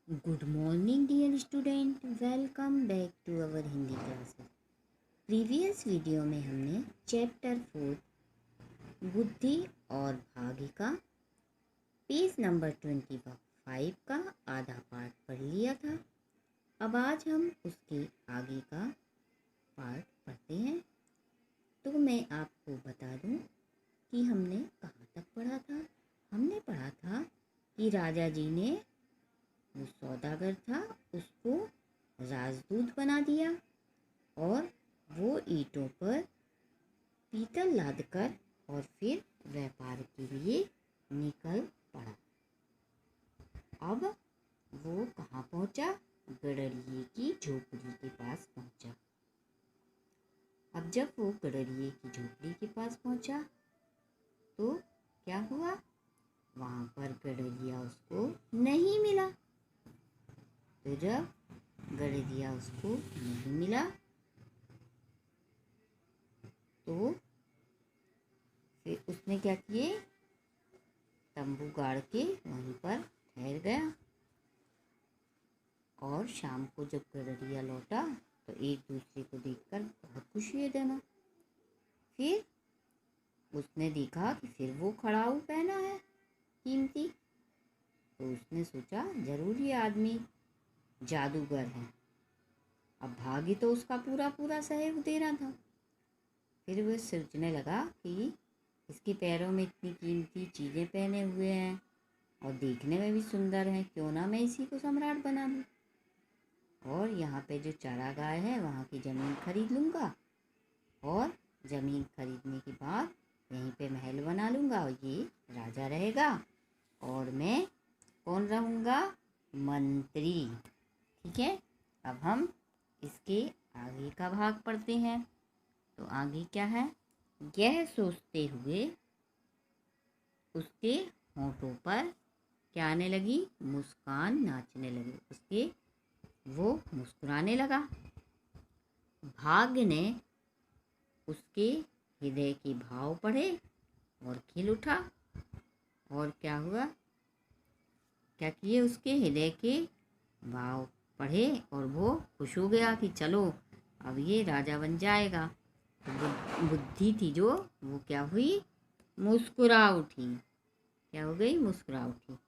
Good morning, dear student. Welcome back to our Hindi classes. Previous video में हमने chapter 4 बुद्धि और भाग्य का पेज नंबर 25 का आधा पार्ट पढ़ लिया था. अब आज हम उसके आगे का पार्ट पढ़ते हैं. तो मैं आपको बता दूं कि हमने कहाँ तक पढ़ा था. हमने पढ़ा था कि राजा जी ने वो सौदागर था उसको राजदूत बना दिया और वो ईंटों पर पीतल लादकर और फिर व्यापार के लिए निकल पड़ा. अब वो कहाँ पहुंचा? गडरिये की झोपड़ी के पास पहुंचा. अब जब वो गडरिये की झोपड़ी के पास पहुंचा तो क्या हुआ? वहां पर गडरिया उसको नहीं मिला. तो जब गडरिया उसको नहीं मिला तो फिर उसने क्या किए? तंबू गाड़ के वहीं पर ठहर गया. और शाम को जब गडरिया लौटा तो एक दूसरे को देखकर बहुत खुशी हुई दोनों. फिर उसने देखा कि फिर वो खड़ाऊ पहना है कीमती. तो उसने सोचा जरूर ये आदमी जादूगर है. अब भाग्य तो उसका पूरा पूरा सहयोग दे रहा था. फिर वह सोचने लगा कि इसके पैरों में इतनी कीमती चीज़ें पहने हुए हैं और देखने में भी सुंदर हैं, क्यों ना मैं इसी को सम्राट बना दूँ. और यहाँ पे जो चारागाह है वहाँ की ज़मीन खरीद लूँगा और ज़मीन खरीदने के बाद यहीं पे महल बना लूँगा और ये राजा रहेगा और मैं कौन रहूँगा? मंत्री. ठीक है. अब हम इसके आगे का भाग पढ़ते हैं. तो आगे क्या है? यह सोचते हुए उसके होठों पर क्या आने लगी? मुस्कान नाचने लगी उसके. वो मुस्कुराने लगा. भाग्य ने उसके हृदय के भाव पढ़े और खिल उठा. और क्या हुआ? क्या किए? उसके हृदय के भाव पढ़े और वो खुश हो गया कि चलो अब ये राजा बन जाएगा. तो बुद्धि थी जो वो क्या हुई? मुस्कुरा उठी. क्या हो गई? मुस्कुरा उठी.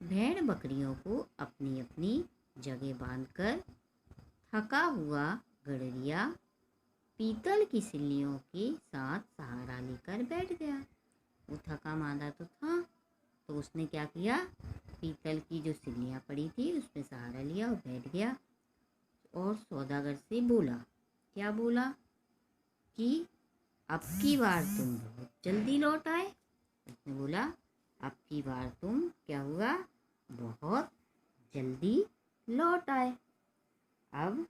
भेड़ बकरियों को अपनी अपनी जगह बांधकर थका हुआ गडरिया पीतल की सिल्लियों के साथ सहारा लेकर बैठ गया. वो थका मांदा तो था, तो उसने क्या किया? पीतल की जो सिल्लियाँ पड़ी थी उसमें सहारा लिया और बैठ गया. और सौदागर से बोला. क्या बोला? कि अब की बार तुम बहुत जल्दी लौट आए. उसने बोला अब की बार तुम क्या हुआ? बहुत जल्दी लौट आए. अब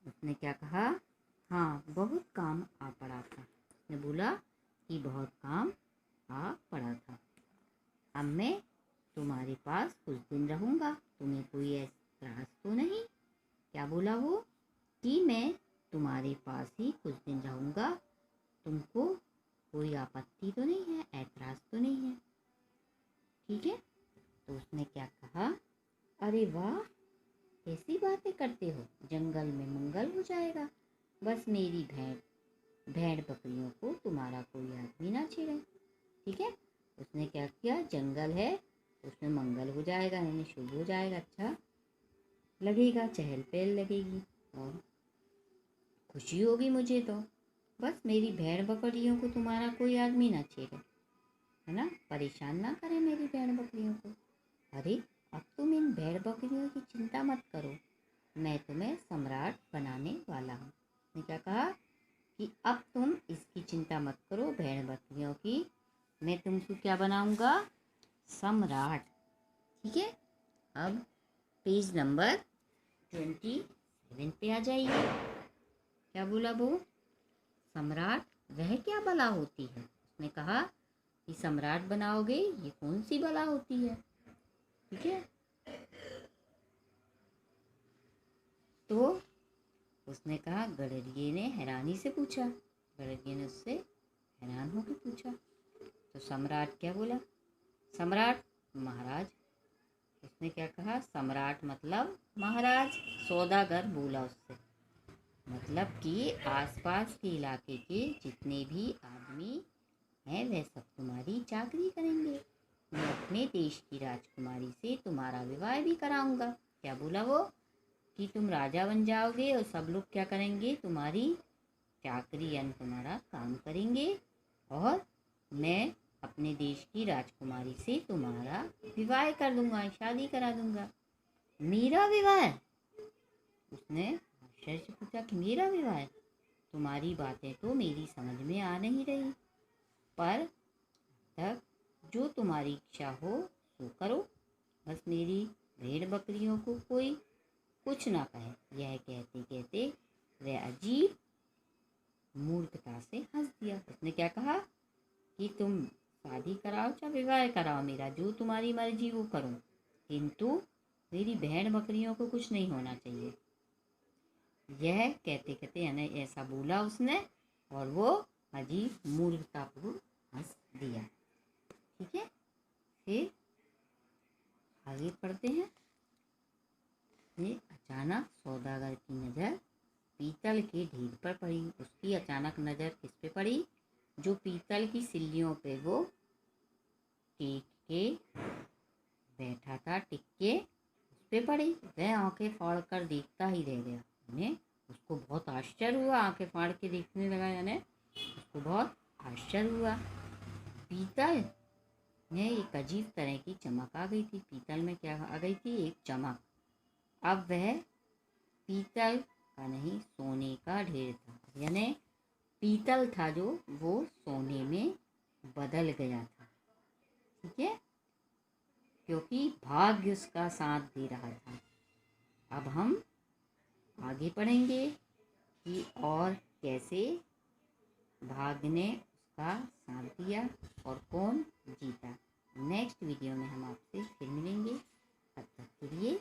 उसने क्या कहा? हाँ, बहुत काम आ पड़ा था. उसने बोला कि बहुत काम आ पड़ा था. अब मैं तुम्हारे पास कुछ दिन रहूँगा. तुम्हें कोई ऐतराज तो नहीं? क्या बोला वो? कि मैं तुम्हारे पास ही कुछ दिन रहूँगा. तुमको कोई आपत्ति तो नहीं है, ऐतराज तो नहीं है? ठीक है. तो उसने क्या कहा? अरे वाह, कैसी बातें करते हो. जंगल में मंगल हो जाएगा. बस मेरी भेड़ बकरियों को तुम्हारा कोई आदमी ना छेड़े. ठीक है. उसने क्या किया? जंगल है उसमें मंगल हो जाएगा, यानी शुभ हो जाएगा, अच्छा लगेगा, चहल पहल लगेगी और खुशी होगी मुझे. तो बस मेरी भेड़ बकरियों को तुम्हारा कोई आदमी ना छेड़े, है ना, परेशान ना करे मेरी भेड़ बकरियों को. अरे अब तुम इन भेड़ बकरियों की चिंता मत करो, मैं तुम्हें सम्राट बनाने वाला हूँ. ने क्या कहा? कि अब तुम इसकी चिंता मत करो भेड़ बकरियों की, मैं तुमको क्या बनाऊंगा? सम्राट. ठीक है. अब पेज नंबर 27 पे आ जाइए. क्या बोला वो? सम्राट वह क्या बला होती है. उसने कहा कि सम्राट बनाओगे, ये कौन सी बला होती है. ठीक है. तो उसने कहा, गडरिये ने हैरानी से पूछा. गडरिये ने उससे हैरान होकर पूछा. तो सम्राट क्या बोला? सम्राट महाराज उसने क्या कहा, सम्राट मतलब महाराज। सौदागर बोला उससे, मतलब कि आसपास के इलाके के जितने भी आदमी हैं वह सब तुम्हारी चाकरी करेंगे। मैं अपने देश की राजकुमारी से तुम्हारा विवाह भी कराऊंगा। क्या बोला वो, कि तुम राजा बन जाओगे और सब लोग क्या करेंगे, तुम्हारी चाकरी यानी तुम्हारा काम करेंगे, और मैं अपने देश की राजकुमारी से तुम्हारा विवाह कर दूंगा, शादी करा दूंगा। मेरा विवाह? उसने आश्चर्य से पूछा कि मेरा विवाह? तुम्हारी बातें तो मेरी समझ में आ नहीं रही, पर तक जो तुम्हारी इच्छा हो सो करो, बस मेरी भेड़ बकरियों को कोई कुछ ना कहे। यह कहते कहते वह अजीब मूर्खता से हंस दिया। उसने क्या कहा कि तुम शादी कराओ चाहे विवाह कराओ, मेरा जो तुम्हारी मर्जी वो करो, किंतु मेरी भेड़ बकरियों को कुछ नहीं होना चाहिए। यह कहते कहते यानी ऐसा बोला उसने, और वो अजीब मूर्खतापूर्ण हंस दिया। ठीक है, फिर आगे पढ़ते हैं। ये अचानक सौदागर की नज़र पीतल के ढेर पर पड़ी। उसकी अचानक नज़र किस पे पड़ी, जो पीतल की सिल्लियों पे वो टिक के बैठा था, टिक के उस पे पड़ी। वह आंखें फाड़ कर देखता ही रह गया। यानी उसको बहुत आश्चर्य हुआ, आंखें फाड़ के देखने लगा, यानी उसको बहुत आश्चर्य हुआ। पीतल में एक अजीब तरह की चमक आ गई थी। पीतल में क्या आ गई थी, एक चमक। अब वह पीतल का नहीं, सोने का ढेर था। यानी पीतल था जो, वो सोने में बदल गया था। ठीक है, क्योंकि भाग्य उसका साथ दे रहा था। अब हम आगे पढ़ेंगे कि और कैसे भाग्य ने उसका साथ दिया और कौन जीता। नेक्स्ट वीडियो में हम आपसे फिर मिलेंगे। तब तक के लिए